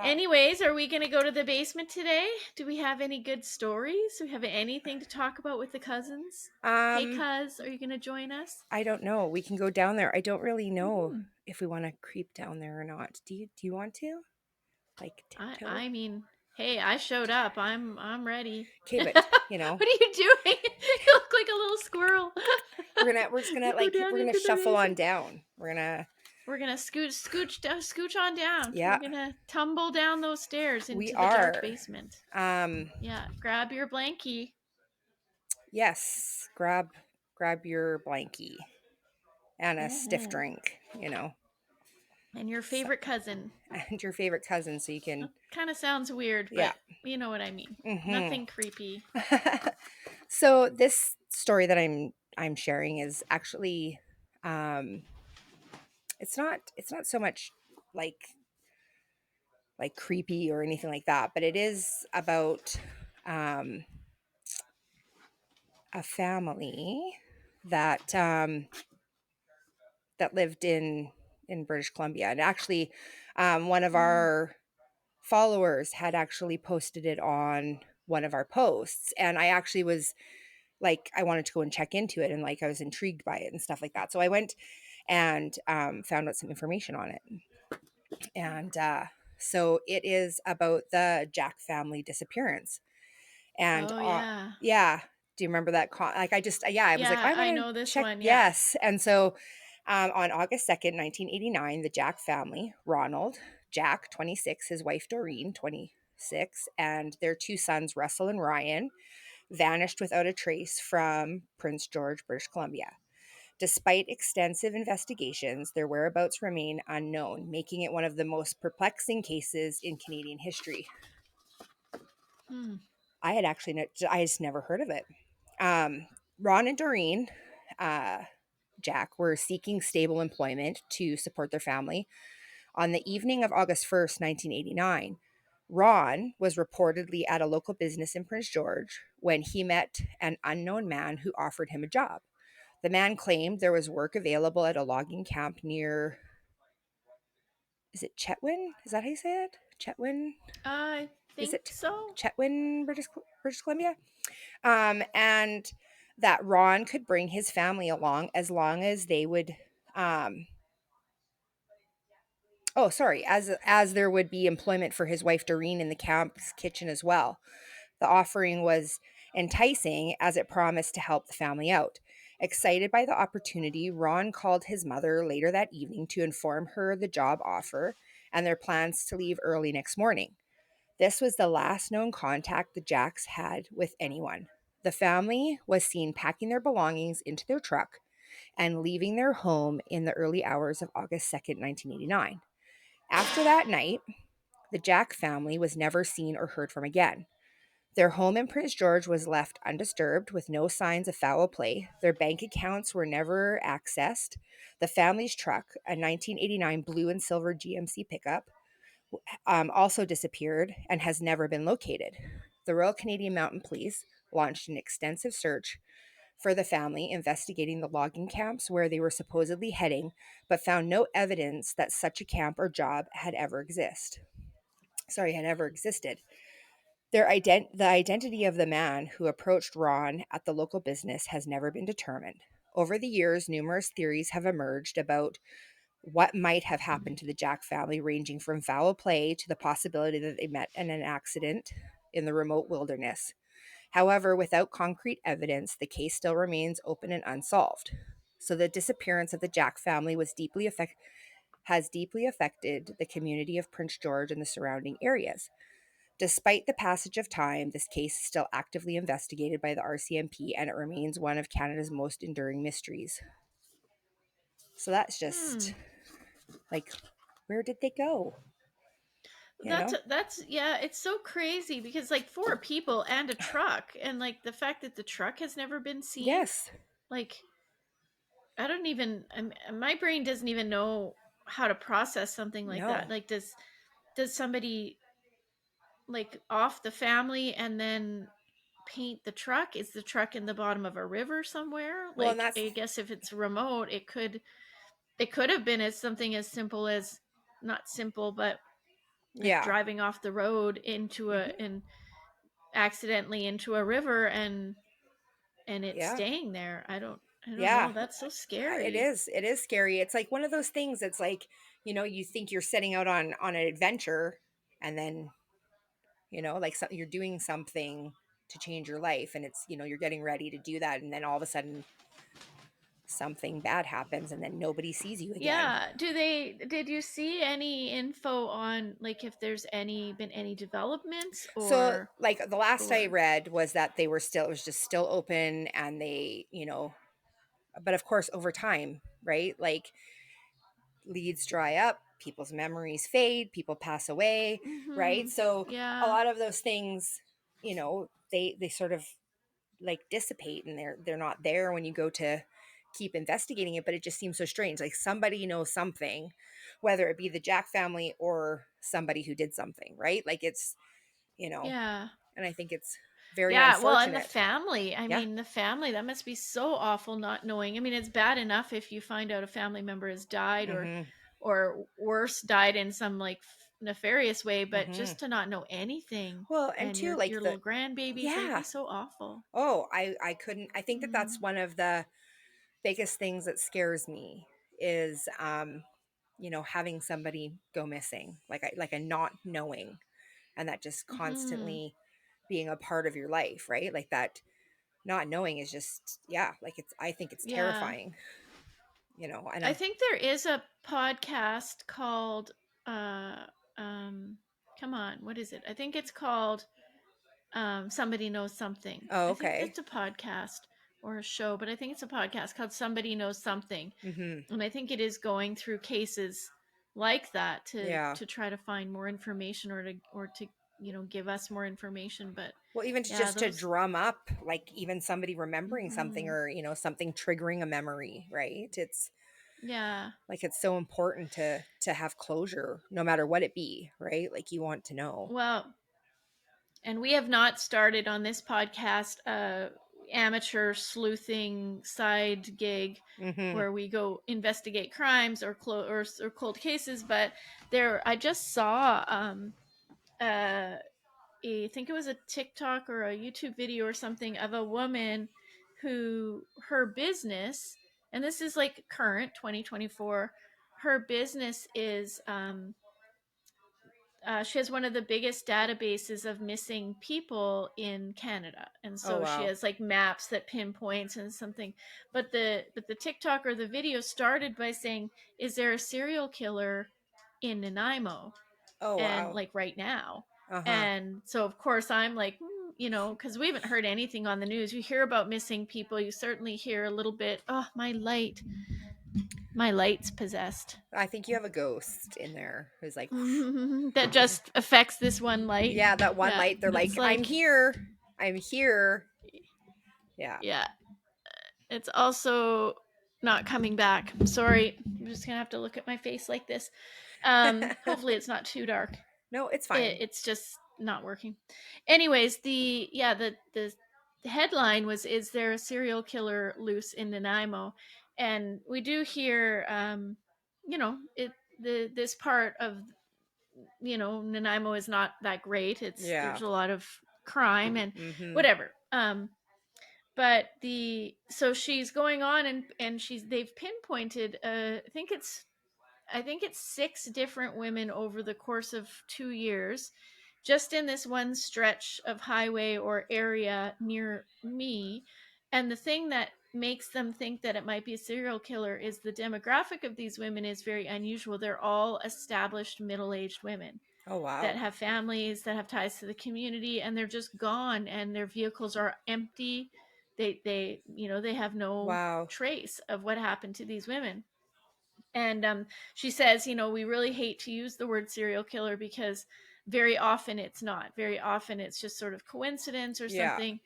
Anyways, are we going to go to the basement today? Do we have any good stories? Do we have anything to talk about with the cousins? Hey, cuz, are you going to join us? I don't know. We can go down there. I don't really know Mm. if we want to creep down there or not. Do you want to? Like tiptoe? I mean, hey, I showed up. I'm ready. Okay, What but are you doing? You look like a little squirrel. we're just gonna You go like down we're gonna into the shuffle on basement. down. We're gonna We're gonna scooch on down. We're yeah, gonna tumble down those stairs we into the dark are. basement. Um Yeah, grab your blankie yes, grab your blankie and a stiff Mhm. drink. And your So, favorite cousin. and your favorite cousin so you can Kind of sounds weird, yeah. but you know what I mean. Mhm. Nothing creepy. So this story that I'm sharing is actually um it's not so much like creepy or anything like that, but it is about um a family that that lived in British Columbia. And actually one of Mm. our followers had actually posted it on one of our posts, and I actually was like, I wanted to go and check into it, and like I was intrigued by it and stuff like that. So I went and found out some information on it. And so it is about the Jack family disappearance. And Oh yeah. yeah, do you remember that? Like I just, yeah, I was like, Yeah, I I want to know this check. one. Yeah. Yes. And so on August 2nd, 1989, the Jack family, Ronald, Jack, 26, his wife, Doreen, 26, and their two sons, Russell and Ryan, vanished without a trace from Prince George, British Columbia. Despite extensive investigations, their whereabouts remain unknown, making it one of the most perplexing cases in Canadian history. Hmm. I just never heard of it. Ron and Doreen, uh, Jack, were seeking stable employment to support their family. On the evening of August 1st, 1989, Ron was reportedly at a local business in Prince George when he met an unknown man who offered him a job. The man claimed there was work available at a logging camp near, is it Chetwin? Is that how you say it? Chetwin? I Is think it so. Chetwin, British Columbia? And that Ron could bring his family along as long as they would, um, oh, sorry, as there would be employment for his wife Doreen in the camp's kitchen as well. The offering was enticing as it promised to help the family out. Excited by the opportunity, Ron called his mother later that evening to inform her the job offer and their plans to leave early next morning. This was the last known contact the Jacks had with anyone. The family was seen packing their belongings into their truck and leaving their home in the early hours of August 2nd, 1989. After that night, the Jack family was never seen or heard from again. Their home in Prince George was left undisturbed with no signs of foul play. Their bank accounts were never accessed. The family's truck, a 1989 blue and silver GMC pickup, also disappeared and has never been located. The Royal Canadian Mounted Police launched an extensive search for the family, investigating the logging camps where they were supposedly heading, but found no evidence that such a camp or job had ever existed. The identity of the man who approached Ron at the local business has never been determined. Over the years, numerous theories have emerged about what might have happened to the Jack family, ranging from foul play to the possibility that they met in an accident in the remote wilderness. However, without concrete evidence, the case still remains open and unsolved. So the disappearance of the Jack family has deeply affected the community of Prince George and the surrounding areas. Despite the passage of time, this case is still actively investigated by the RCMP, and it remains one of Canada's most enduring mysteries. So that's Hmm. just like, where did they go? You know? That's yeah, it's so crazy because like four people and a truck and like the fact that the truck has never been seen, Yes. like I don't even my brain doesn't even know how to process something like that. No. Like does somebody like off the family and then paint the truck? Is the truck in the bottom of a river somewhere? Well, and Like that's I guess if it's remote, it could have been as something as simple as not simple, but like Yeah. driving off the road into a Mhm. and accidentally into a river, and it's Yeah. staying there. I don't Yeah. know. That's so It scary. is. It is scary. It's like one of those things. It's like, you think you're setting out on an adventure, and then, like you're doing something to change your life, and you're getting ready to do that, and then all of a sudden something bad happens, and then nobody sees you again. Yeah. Did you see any info on like if there's been any developments So, or like, the last I or read was that it was just still open, and but of course over time, right? Like, leads dry up, people's memories fade, people pass away, right? Mhm. So a Yeah. lot of those things, they sort of like dissipate, and they're not there when you go to keep investigating it. But it just seems so strange. Like, somebody knows something, whether it be the Jack family or somebody who did something, right? Like, you know, Yeah. and I think it's very Yeah, well, and the unfortunate. family. I Yeah. mean, the family, that must be so awful not knowing. I mean, it's bad enough if you find out a family member has died Mhm. or worse, died in some like nefarious way, but Mhm. just to not know anything Well, and and too, your like, little grandbabies, that'd be yeah. so awful. Oh, I couldn't. I think that that's Mm. one of the biggest things that scares me is, having somebody go missing, like a not knowing, and that just Mhm. constantly being a part of your life, right? Like, that not knowing is just, yeah, like, I think it's Yeah. terrifying, and I think there is a podcast called uh um come on, what is it? I think it's called Somebody Knows Something. oh, I think okay. that's a podcast or a show, but I think it's a podcast called Somebody Knows Something. Mhm. And I think it is going through cases like that Yeah. to try to find more information or to give us more information. But Well, even yeah, just to those. drum up, like, even somebody remembering something, Mhm. or, something triggering a memory, right? It's Yeah. like, it's so important to have closure, no matter what it be, right? Like, you want to know. Well, and we have not started on this podcast amateur sleuthing side gig Mhm. where we go investigate crimes or cold cases, but I just saw uh I think it was a TikTok or a YouTube video or something of a woman who her business, and this is like current 2024, her business is she has one of the biggest databases of missing people in Canada, and Oh, so she wow. has like maps that pinpoints and something. But the TikTok or the video started by saying, "Is there a serial killer in Nanaimo?" Oh, And wow. like right now, Uh-huh. and so of course I'm like, because we haven't heard anything on the news. You hear about missing people. You certainly hear a little bit. Oh, my light's possessed. I think you have a ghost in there who's like, whoosh. That just affects this one light. Yeah, that one Yeah, light, they're that's like, I'm like, here. I'm here. Yeah. yeah, it's also not coming back. I'm sorry. I'm just gonna have to look at my face like this. Hopefully it's not too dark. No, it's It, fine. it's just not working. Anyways, the headline was, "Is there a serial killer loose in Nanaimo?" And we do hear, it this part of Nanaimo is not that great. Yeah. There's a lot of crime and Mhm. whatever. But so she's going on, and they've pinpointed. I think it's six different women over the course of 2 years, just in this one stretch of highway or area near me. And the thing that makes them think that it might be a serial killer is the demographic of these women is very unusual. They're all established middle aged women Oh, that wow. have families, that have ties to the community, and they're just gone, and their vehicles are empty. They have no Wow. trace of what happened to these women. And she says, we really hate to use the word serial killer because very often it's not. Very often it's just sort of coincidence or Yeah. something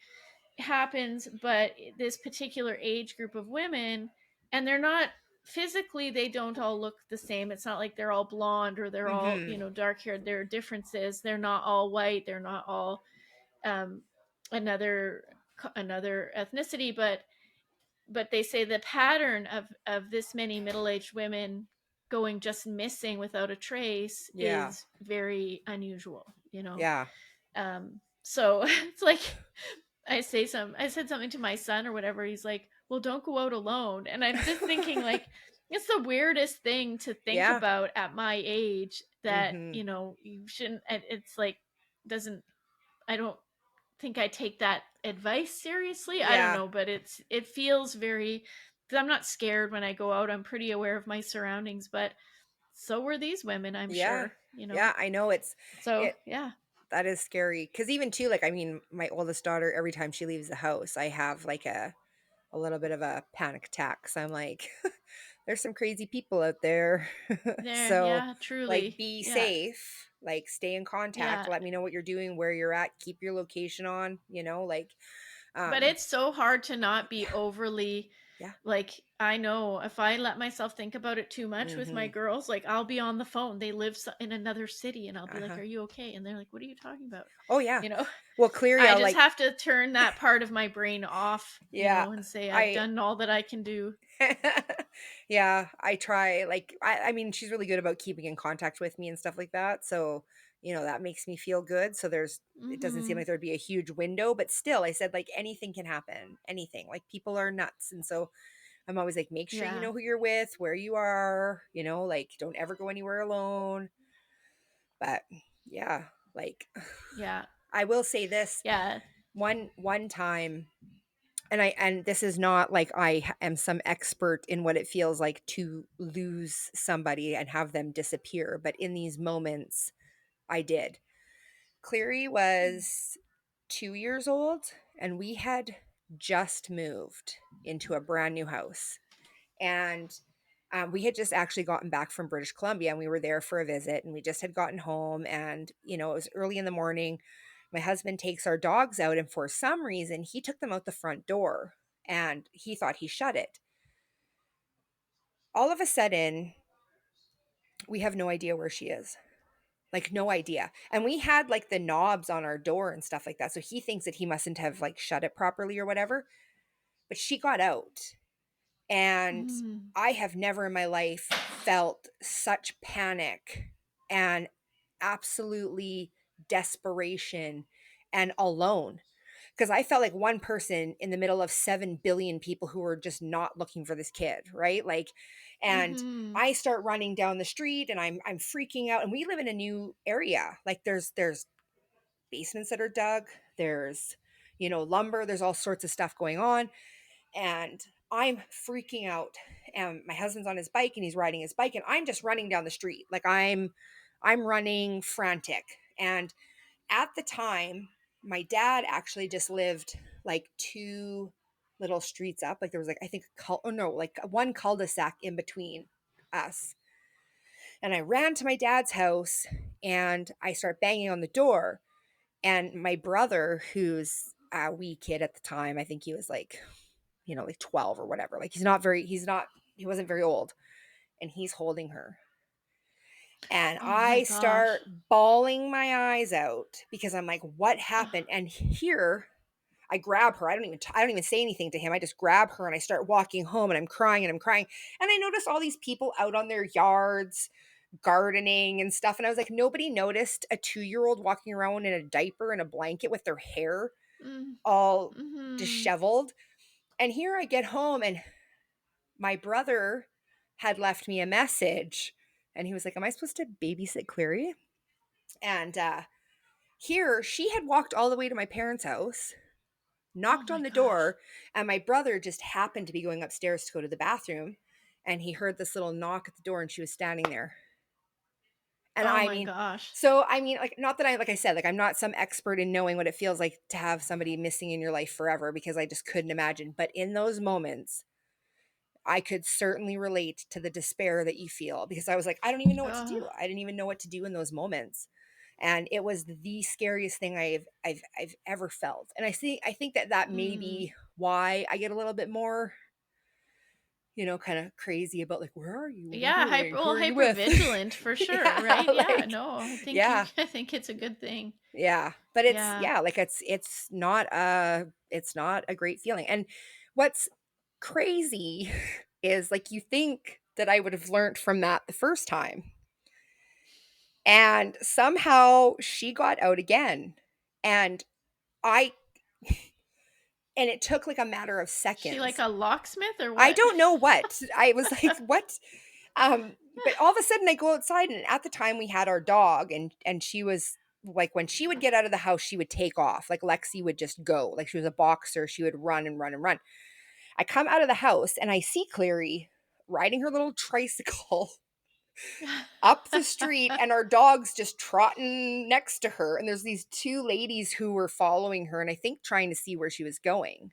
happens. But this particular age group of women, and they're not physically, they don't all look the same. It's not like they're all blonde or they're all, Mhm. dark haired. There are differences. They're not all white. They're not all um, another another ethnicity, but they say the pattern of this many middle-aged women going just missing without a trace Yeah. is very unusual, you know. Yeah. So it's like I said something to my son or whatever. He's like, "Well, don't go out alone." And I'm just thinking like it's the weirdest thing to think Yeah. about at my age that, Mhm. you know, you shouldn't it's like doesn't I don't think I take that advice seriously. I don't Yeah. know, but it feels very cuz I'm not scared when I go out. I'm pretty aware of my surroundings, but so were these women, I'm Yeah. sure, you know. Yeah, I know So, it yeah. that is scary. Cause even too, like, I mean, my oldest daughter, every time she leaves the house, I have like a little bit of a panic attack. So I'm like, there's some crazy people out there. There, So, yeah, like, truly. be Yeah. safe, like, stay in contact, Yeah. let me know what you're doing, where you're at, keep your location on, like, But um, it's so hard to not be yeah, overly yeah. like I know if I let myself think about it too much with my Mhm. girls, like I'll be on the phone. They live in another city and I'll be like, Uh-huh. "Are you okay?" And they're like, "What are you talking about?" Oh, yeah. You know. Well, Cleary, I I'll, just like have to turn that part of my brain off, you yeah, know, and say I've I done all that I can do. yeah, I try, like, I mean, she's really good about keeping in contact with me and stuff like that, so, that makes me feel good, so it doesn't seem Mhm. like there'd be a huge window, but still, I said, like, anything can happen, anything, like, people are nuts, and so I'm always like, "Make sure you Yeah. know who you're with, where you are, like, don't ever go anywhere alone," but, yeah, like, Yeah. I will say this, Yeah. one time and this is not like am some expert in what it feels like to lose somebody and have them disappear, but in these moments, I did. Cleary was 2 years old, and we had just moved into a brand new house. And we had just actually gotten back from British Columbia and we were there for a visit and we just had gotten home and it was early in the morning. My husband takes our dogs out and for some reason he took them out the front door and he thought he shut it. All of a sudden, we have no idea where she is. Like no idea. And we had like the knobs on our door and stuff like that. So he thinks that he mustn't have like shut it properly or whatever. But she got out. And Mm. I have never in my life felt such panic and absolutely desperation and alone. Because I felt like one person in the middle of 7 billion people who were just not looking for this kid, right? Like, and Mhm. I start running down the street and I'm freaking out. And we live in a new area. Like there's basements that are dug, there's lumber, there's all sorts of stuff going on and I'm freaking out. And my husband's on his bike and he's riding his bike and I'm just running down the street. Like I'm running frantic. And at the time, my dad actually just lived like two little streets up. Like there was like I think oh no, like one cul-de-sac in between us. And I ran to my dad's house and I start banging on the door. And my brother, who's a wee kid at the time, I think he was like like 12 or whatever. Like he wasn't very old and he's holding her. And Oh my I gosh. start bawling my eyes out because I'm like, what happened? And here I grab her. I don't even say anything to him. I just grab her and I start walking home and I'm crying and I'm crying. And I notice all these people out on their yards gardening and stuff. And I was like, nobody noticed a 2-year-old walking around in a diaper and a blanket with their hair Mm. all Mhm. disheveled. And here I get home and my brother had left me a message and he was like, "Am I supposed to babysit Clary?" And here she had walked all the way to my parents' house, Oh knocked my on the gosh. door, and my brother just happened to be going upstairs to go to the bathroom. And he heard this little knock at the door and she was standing there. And Oh I my mean, gosh. so I mean, like, not that like I said, like, I'm not some expert in knowing what it feels like to have somebody missing in your life forever because I just couldn't imagine. But in those moments, I could certainly relate to the despair that you feel because I was like, I don't even know what to Oh. do. I didn't even know what to do in those moments. And it was the scariest thing I've ever felt. And I think that may Mm. be why I get a little bit more, kind of crazy about like, where are you? What are you Yeah, doing? Who are you hyper with? vigilant for sure, Yeah, right? Yeah, like no, I think you yeah, I think it's a good thing. yeah. But Yeah. like it's not a great feeling. And what's crazy is like you think that I would have learned from that the first time. And somehow she got out again. And I and it took like a matter of She like seconds. a locksmith or I what? don't know what. I was like, "What?" But all of a sudden I go outside, and at the time we had our dog, and she was like, when she would get out of the house, she would take off. Like Lexi would just go. Like she was a boxer, she would run and run and run. I come out of the house and I see Clary riding her little tricycle up the street, and our dog's just trotting next to her, and there's these two ladies who were following her and I think trying to see where she was going.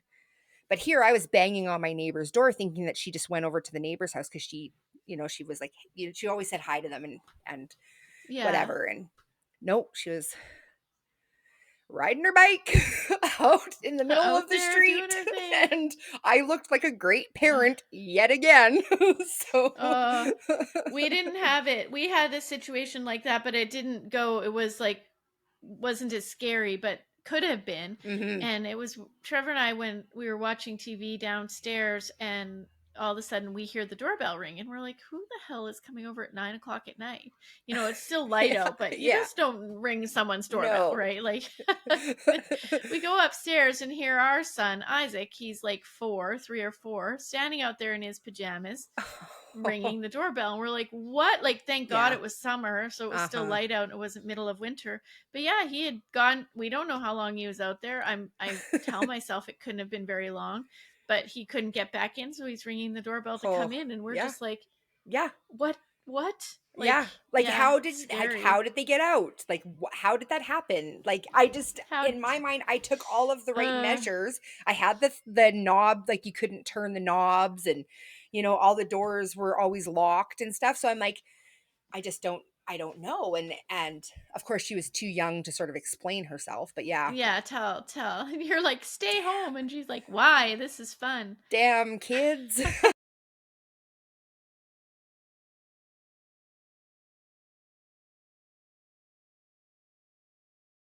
But here I was banging on my neighbor's door thinking that she just went over to the neighbor's house because she was like, she always said hi to them and Yeah. whatever. And nope, she was riding her bike out in the middle of Out the there doing street. her thing. And I looked like a great parent yet again. So Uh, we didn't have it. We had a situation like that, but it didn't go. It was like wasn't as scary, but could have been. mhm. And it was Trevor and I when we were watching TV downstairs, and all of a sudden we hear the doorbell ring, and we're like, "Who the hell is coming over at 9 o'clock at night?" You know, it's still light Yeah, out, but you yeah. just don't ring someone's doorbell, No. right? Like, we go upstairs and hear our son Isaac. He's like 3 or 4, standing out there in his pajamas ringing the doorbell, and we're like, what? Like, thank god Yeah. it was summer, so it was still Uh-huh. light out and it wasn't middle of winter. But yeah, he had gone. We don't know how long he was out there. I tell myself it couldn't have been very long, but he couldn't get back in, so he's ringing the doorbell to come Oh, in, and we're yeah. just like, Yeah. what like, Yeah, like, yeah, how scary. did they get out? Like, how did that happen? Like, I just How in my mind, I took all of the right uh measures. I had the knob, like, you couldn't turn the knobs, and, all the doors were always locked and stuff, so I'm like, I don't know, and, of course, she was too young to sort of explain herself, but yeah. yeah, tell. You're like, stay home, and she's like, why? This is fun. Damn kids.